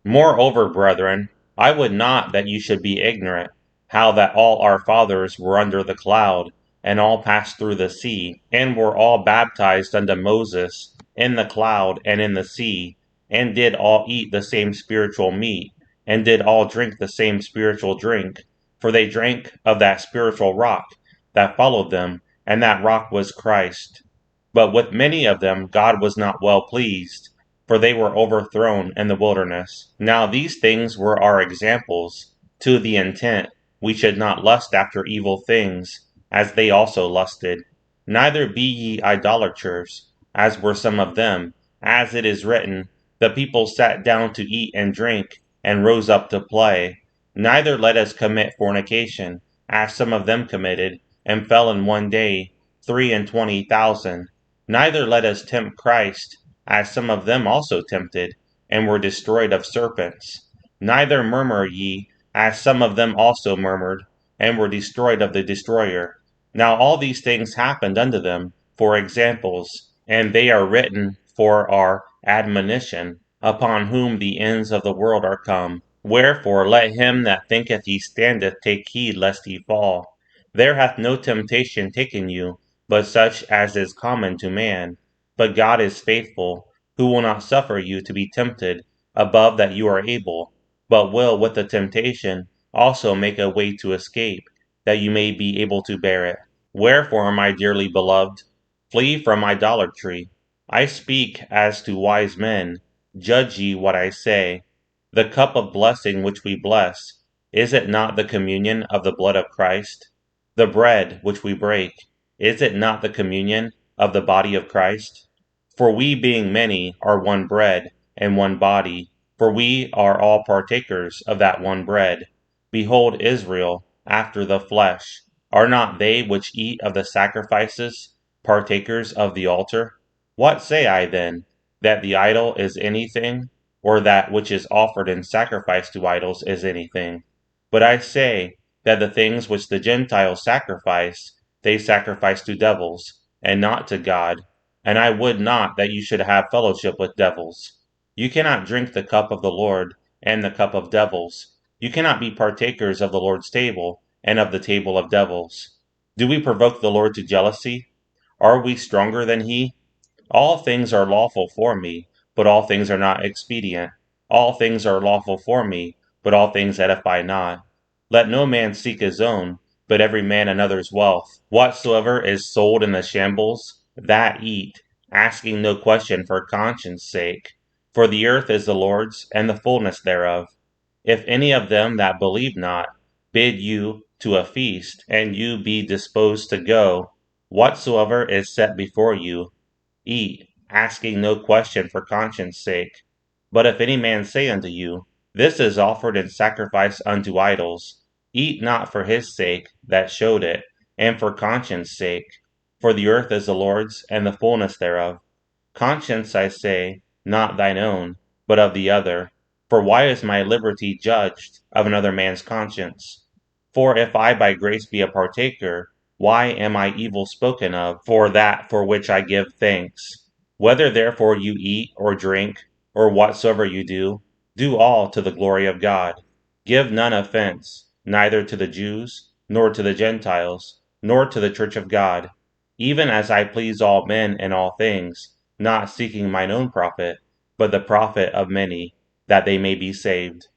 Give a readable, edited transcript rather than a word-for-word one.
Moreover, brethren, I would not that you should be ignorant, how that all our fathers were under the cloud, and all passed through the sea, and were all baptized unto Moses in the cloud and in the sea, and did all eat the same spiritual meat, and did all drink the same spiritual drink, for they drank of that spiritual rock that followed them, and that rock was Christ. But with many of them God was not well pleased, for they were overthrown in the wilderness. Now these things were our examples, to the intent we should not lust after evil things, as they also lusted. Neither be ye idolaters, as were some of them, as it is written, the people sat down to eat and drink, and rose up to play. Neither let us commit fornication, as some of them committed, and fell in one day 23,000. Neither let us tempt Christ, as some of them also tempted, and were destroyed of serpents. Neither murmur ye, as some of them also murmured, and were destroyed of the destroyer. Now all these things happened unto them for examples, and they are written for our admonition, upon whom the ends of the world are come. Wherefore let him that thinketh he standeth take heed lest he fall. There hath no temptation taken you, but such as is common to man. But God is faithful, who will not suffer you to be tempted above that you are able, but will with the temptation also make a way to escape, that you may be able to bear it. Wherefore, my dearly beloved, flee from idolatry. I speak as to wise men. Judge ye what I say. The cup of blessing which we bless, is it not the communion of the blood of Christ? The bread which we break, is it not the communion of the body of Christ? For we being many are one bread and one body, for we are all partakers of that one bread. Behold Israel, after the flesh, are not they which eat of the sacrifices partakers of the altar? What say I then? That the idol is anything, or that which is offered in sacrifice to idols is anything? But I say that the things which the Gentiles sacrifice, they sacrifice to devils, and not to God. And I would not that you should have fellowship with devils. You cannot drink the cup of the Lord and the cup of devils. You cannot be partakers of the Lord's table and of the table of devils. Do we provoke the Lord to jealousy? Are we stronger than he? All things are lawful for me, but all things are not expedient. All things are lawful for me, but all things edify not. Let no man seek his own, but every man another's wealth. Whatsoever is sold in the shambles, that eat, asking no question for conscience sake. For the earth is the Lord's, and the fullness thereof. If any of them that believe not bid you to a feast, and you be disposed to go, whatsoever is set before you, eat, asking no question for conscience sake. But if any man say unto you, This is offered in sacrifice unto idols, eat not for his sake that showed it, and for conscience sake. For the earth is the Lord's, and the fullness thereof. Conscience, I say, not thine own, but of the other. For why is my liberty judged of another man's conscience? For if I by grace be a partaker, why am I evil spoken of for that for which I give thanks? Whether therefore you eat or drink, or whatsoever you do all to the glory of God. Give none offense, neither to the Jews, nor to the Gentiles, nor to the church of God, even as I please all men in all things, not seeking mine own profit, but the profit of many, that they may be saved.